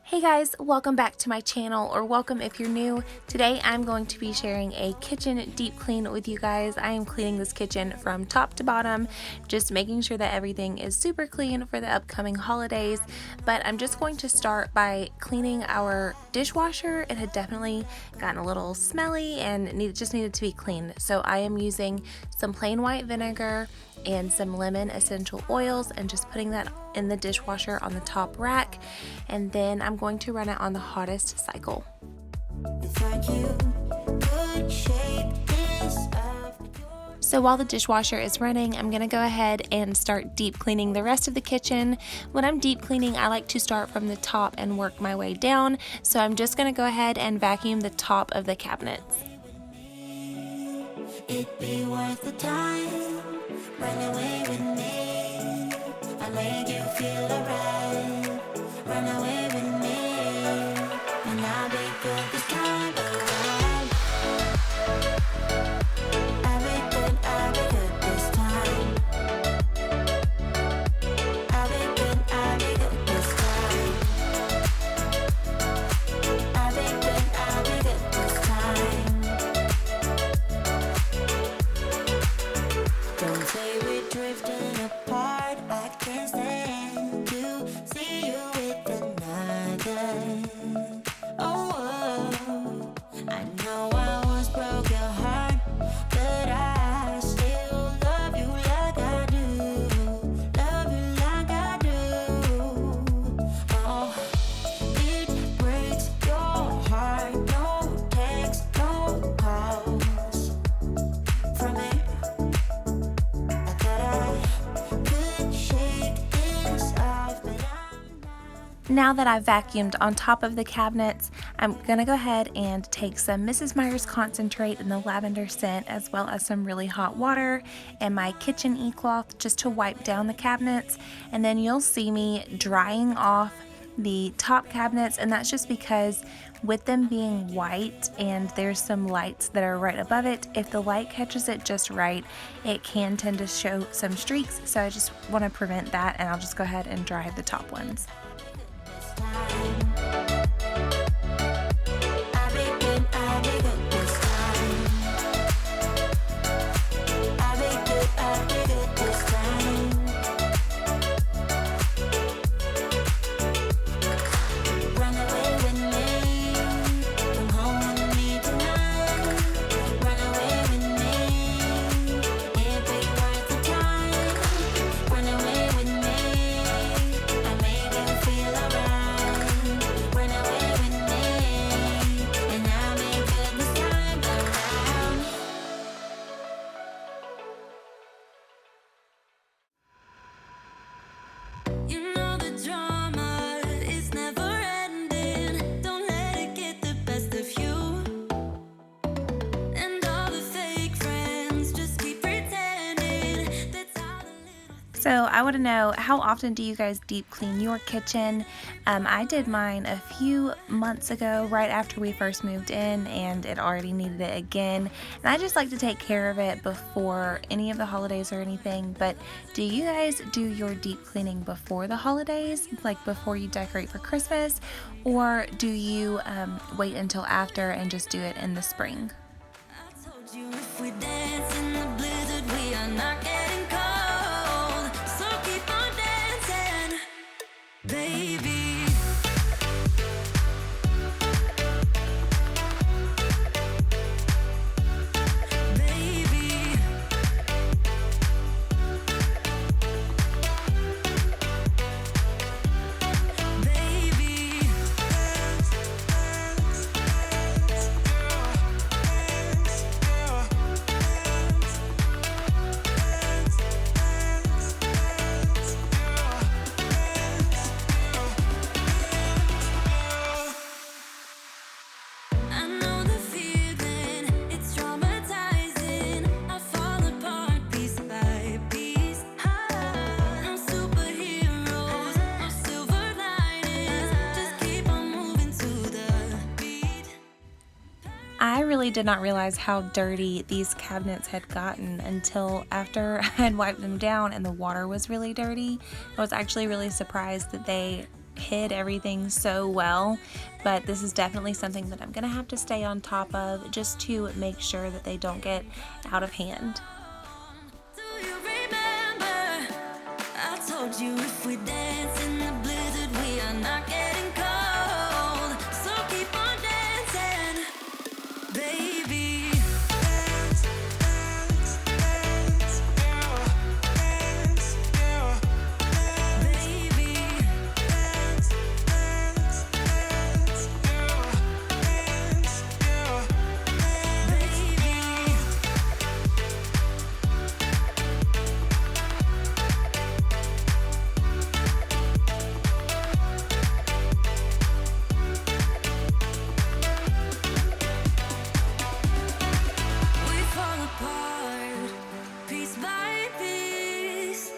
Hey guys, welcome back to my channel, or welcome if you're new. Today I'm going to be sharing a kitchen deep clean with you guys. I am cleaning this kitchen from top to bottom, just making sure that everything is super clean for the upcoming holidays. But I'm just going to start by cleaning our dishwasher. It had definitely gotten a little smelly and just needed to be cleaned. So I am using some plain white vinegar and some lemon essential oils and just putting that in the dishwasher on the top rack, and then I'm going to run it on the hottest cycle. So while the dishwasher is running, I'm going to go ahead and start deep cleaning the rest of the kitchen. When I'm deep cleaning, I like to start from the top and work my way down. So I'm just going to go ahead and vacuum the top of the cabinets. It'd be worth the time. Run away with me. I make you feel alright. Run away with me, and I'll be good this time around. I'll be good this time. I'll be good this time. I'll be good this time. Don't say we're drifting apart. I can't stand to see you with another. Oh, I know I once broke your heart, but I still love you like I do. Love you like I do. Oh, it breaks your heart. No text, no calls from me. Now that I've vacuumed on top of the cabinets, I'm going to go ahead and take some Mrs. Meyer's concentrate in the lavender scent, as well as some really hot water and my kitchen e-cloth just to wipe down the cabinets. And then you'll see me drying off the top cabinets, and that's just because with them being white and there's some lights that are right above it, if the light catches it just right, it can tend to show some streaks. So I just want to prevent that, and I'll just go ahead and dry the top ones. So I want to know, how often do you guys deep clean your kitchen? I did mine a few months ago, right after we first moved in, and it already needed it again. And I just like to take care of it before any of the holidays or anything. But do you guys do your deep cleaning before the holidays, like before you decorate for Christmas? Or do you wait until after and just do it in the spring? I told you if we dance in the blizzard, we are not getting cold. So keep on dancing, baby. I really did not realize how dirty these cabinets had gotten until after I had wiped them down and the water was really dirty. I was actually really surprised that they hid everything so well, but this is definitely something that I'm gonna have to stay on top of just to make sure that they don't get out of hand. Do you remember? I told you if we dance in the blizzard, we are not getting cold. So keep on dancing, baby. Dance, dance, dance, yeah. Dance, yeah. Baby. Dance, dance, dance, yeah. Dance, yeah. Baby. We fall apart, piece by piece.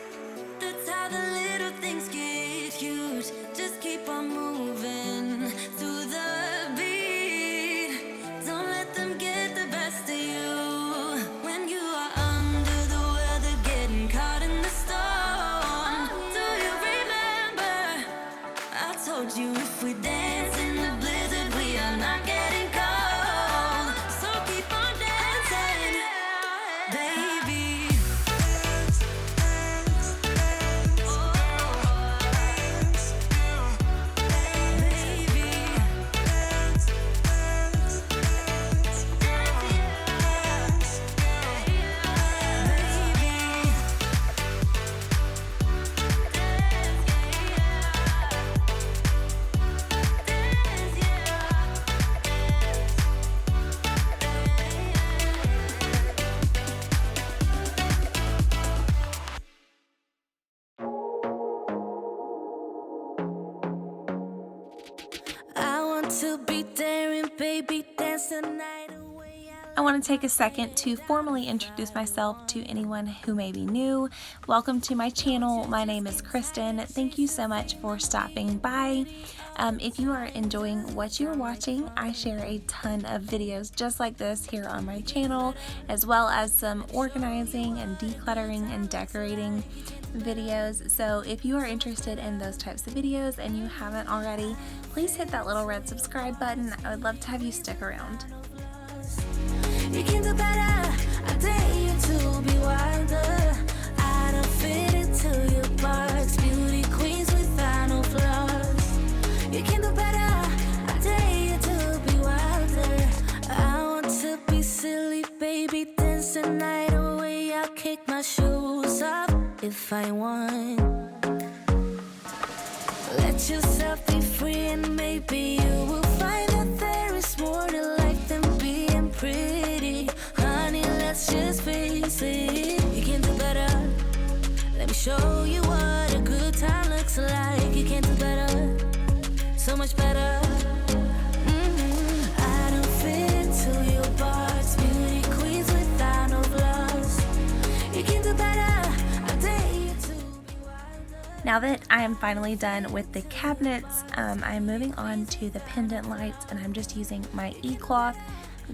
That's how the little things get huge. Just keep on moving through the beat. Don't let them get the best of you. When you are under the weather, getting caught in the storm. Do you remember? I told you if we dance in the blizzard, we are not getting cold. So keep on dancing, baby. Dance, dance, dance, dance, baby. Dance, dance, dance, I want to be daring, baby, dance the night away. I want to take a second to formally introduce myself to anyone who may be new. Welcome to my channel. My name is Kristen. Thank you so much for stopping by. If you are enjoying what you're watching, I share a ton of videos just like this here on my channel, as well as some organizing and decluttering and decorating videos. So if you are interested in those types of videos and you haven't already, please hit that little red subscribe button. I would love to have you stick around. You can do better. I dare you to be wilder. I don't fit into your box. Beauty queens without no flaws. You can do better. I dare you to be wilder. I want to be silly, baby. Dance the night away. I'll kick my shoes off if I want. Let yourself be free, and maybe you will find that there is more to life than being pretty. Honey, let's just face it. You can do better. Let me show you what a good time looks like. You can do better, so much better. I don't fit into your box. Beauty queens without no flaws. You can do better. I dare you to be wilder. Now that I am finally done with the cabinets, I'm moving on to the pendant lights, and I'm just using my e-cloth,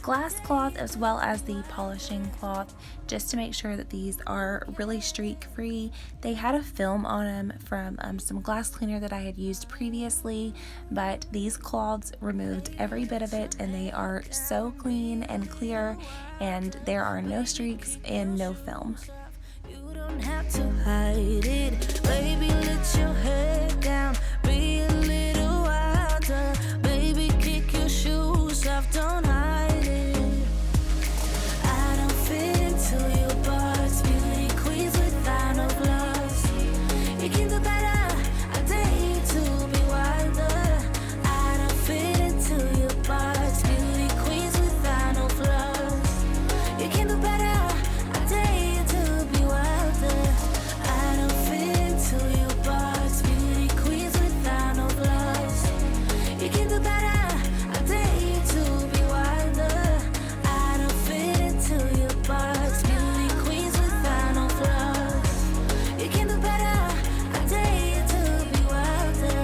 glass cloth, as well as the polishing cloth, just to make sure that these are really streak free. They had a film on them from some glass cleaner that I had used previously, but these cloths removed every bit of it, and they are so clean and clear, and there are no streaks and no film. You don't have to hide it, baby. Let your head down, be a little wilder, baby. Kick your shoes off, don't hide it. I don't fit into your box. Beauty queens without no flaws. You can do better. I dare you to be wilder. I don't fit into your box. Beauty queens without no flaws. You can do better. I dare you to be wilder. I don't fit into your box. Beauty queens without no flaws. You can do better. I dare you to be wilder. I don't fit into your box. Beauty queens without no flaws. You can do better. I dare you to be wilder.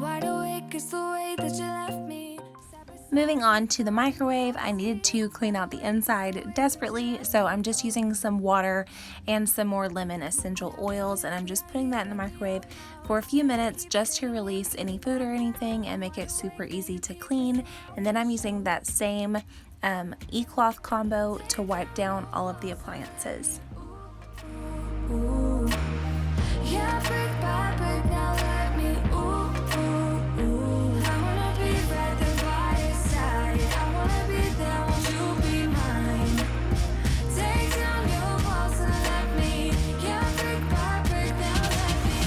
Wide awake is the way that you left me. Moving on to the microwave, I needed to clean out the inside desperately, so I'm just using some water and some more lemon essential oils, and I'm just putting that in the microwave for a few minutes just to release any food or anything and make it super easy to clean. And then I'm using that same e-cloth combo to wipe down all of the appliances. Ooh. Yeah, brick by brick, now let me I wanna be right there by your side. I wanna be there, won't you be mine? Take down your walls and let me. Yeah, brick by brick, now let me.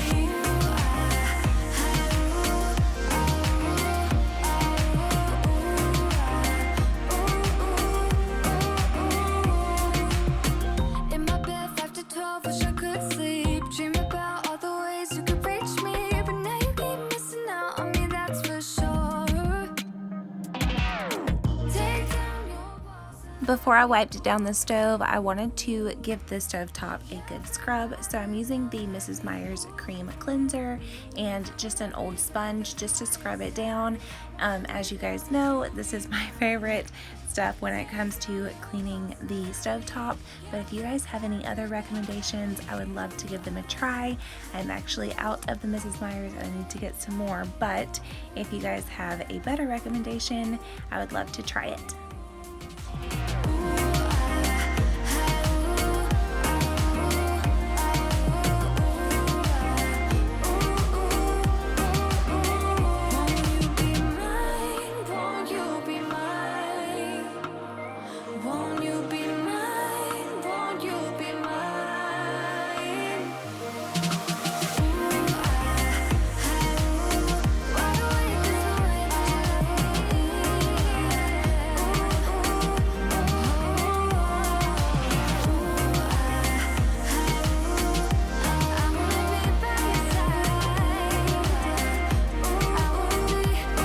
In my bed 5 to 12, wish I could sleep. Dream about all the ways you could reach me, but now you keep missing out on me, that's for sure. Take down your walls and Before I wiped down the stove, I wanted to give the stovetop a good scrub, so I'm using the Mrs. Meyer's cream cleanser and just an old sponge just to scrub it down. As you guys know, this is my favorite stuff when it comes to cleaning the stovetop, but if you guys have any other recommendations, I would love to give them a try. I'm actually out of the Mrs. Meyer's and I need to get some more, but if you guys have a better recommendation, I would love to try it. won't you be mine? Won't you be mine? Won't you be mine? Wide awake is the way I wanna be by your side.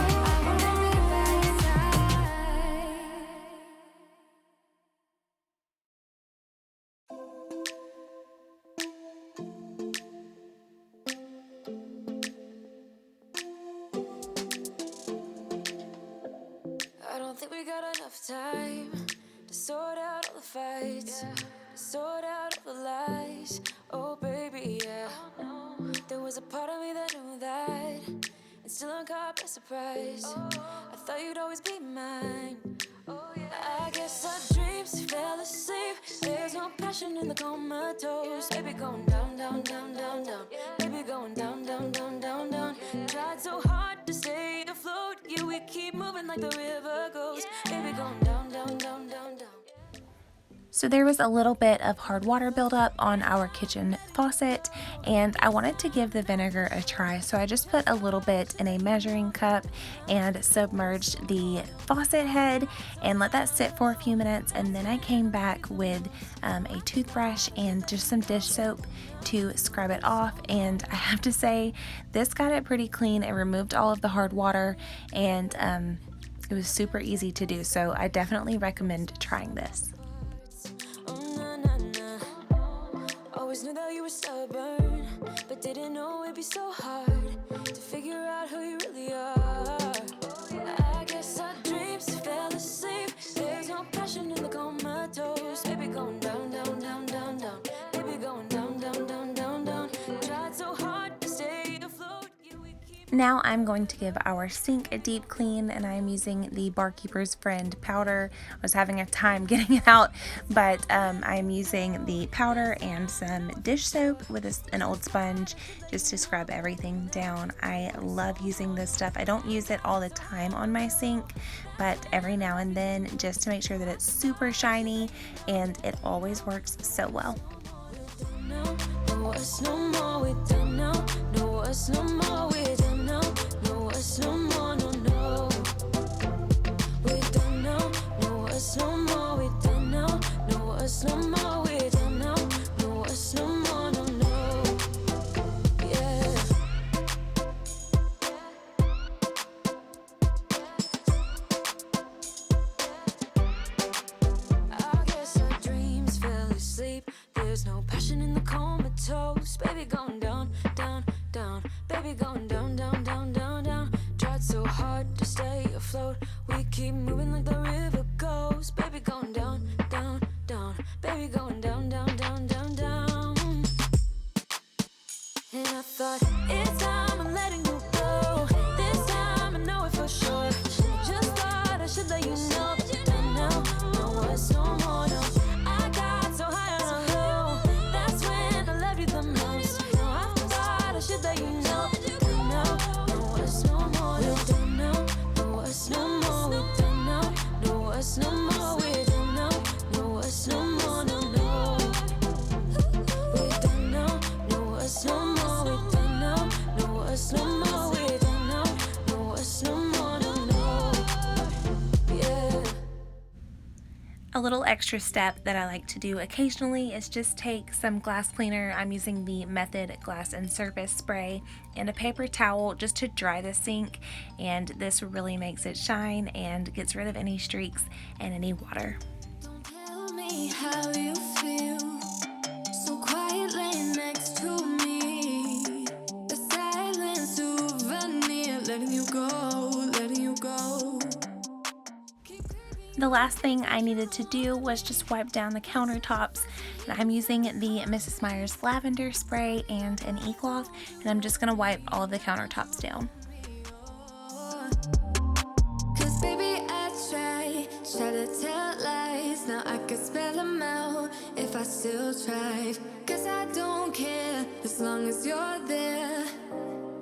I wanna be by your side. I don't think we got enough time to sort out all the fights, to sort out all the lies. Oh baby, yeah. There was a part of me that knew that, and still I'm caught by surprise. I thought you'd always be mine. I guess our dreams fell asleep. There's no passion in the comatose. Baby going down, down, down, down, down. Baby going down, down, down, down, down. Tried so hard to stay afloat. Yeah, we keep moving like the river goes. Baby going down, down, down, down, down. So there was a little bit of hard water buildup on our kitchen faucet, and I wanted to give the vinegar a try, so I just put a little bit in a measuring cup and submerged the faucet head and let that sit for a few minutes, and then I came back with a toothbrush and just some dish soap to scrub it off, and I have to say this got it pretty clean. It removed all of the hard water, and it was super easy to do, so I definitely recommend trying this. Oh, na, na, na. Always knew that you were stubborn, but didn't know it'd be so hard to figure out who you really are. I guess our dreams fell asleep. There's no passion in the comatose. Baby going down, down, down, down, down. Baby going down, down, down, down, down. Tried so hard to stay afloat. Yeah, we keep. Now I'm going to give our sink a deep clean, and I'm using the Barkeeper's Friend powder. I was having a time getting it out, but I'm using the powder and some dish soap with an old sponge just to scrub everything down. I love using this stuff. I don't use it all the time on my sink, but every now and then just to make sure that it's super shiny, and it always works so well. No us no more, we done now. No us no more, we done now. No us no more, no, no. We done now. No us no more, we done now. No us no more, we done now. No us no more, no, no. Yeah. I guess our dreams fell asleep. There's no passion in the comatose. Baby going down, down, down. Baby going down, down, down, down, down. Tried so hard hard to stay afloat. We keep moving like the river goes. Baby going down, down, down. Baby going down, down, down, down, down. And I thought, it's time I'm letting you go. This time I know it for sure. Just thought I should let you know that you don't know, no words no more, no. I got so high on a low. That's when I love you the most. No, I thought I should let you know that you don't know, no words no more. We don't know, no words no more. We don't know, no words no more. We don't know, no words no more, no, no. We don't know, no words no more. No more, we don't know, no words no more, no, no, yeah. A little extra step that I like to do occasionally is just take some glass cleaner. I'm using the Method Glass and Surface Spray and a paper towel just to dry the sink, and this really makes it shine and gets rid of any streaks and any water. Don't tell me how you feel, so quietly next to me. The silence souvenir, letting you go, letting you go. The last thing I needed to do was just wipe down the countertops, and I'm using the Mrs. Meyer's lavender spray and an e-cloth, and I'm just gonna wipe all of the countertops down. Cause baby I try to tell lies. Now I could spell them out if I still tried. Cause I don't care as long as you're there,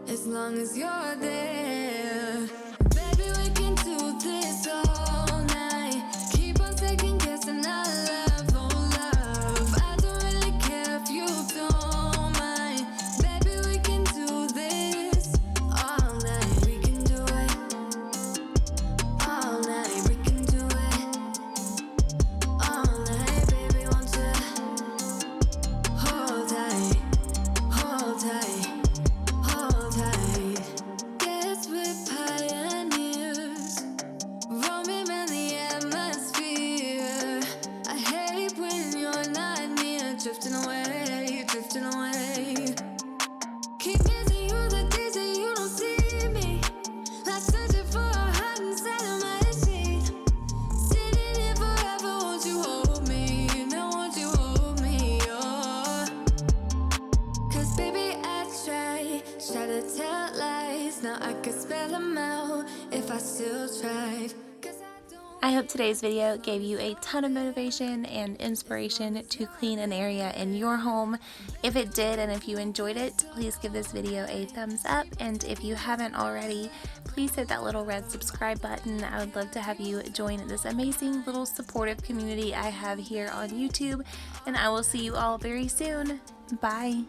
as long as you're there. Baby we can do this all night. Keep on second guessing our love, oh love. I don't really care if you don't mind. Baby we can do this all night. We can do it all night. We can do it all night. Baby won't you hold tight, hold tight, hold tight. Guess we're pioneers, roaming in the atmosphere. I hate when you're not near, drifting away, drifting away. Keep missing you the days that you don't see me, like searching for a heart inside of my sheet. Sitting here forever, won't you hold me? Now won't you hold me? Oh. Cause baby I try to tell lies. Now I could spell them out if I still tried. Cause I don't. I hope today's video gave you a ton of motivation and inspiration to clean an area in your home. If it did, and if you enjoyed it, please give this video a thumbs up, and if you haven't already, please hit that little red subscribe button. I would love to have you join this amazing little supportive community I have here on YouTube, and I will see you all very soon. Bye!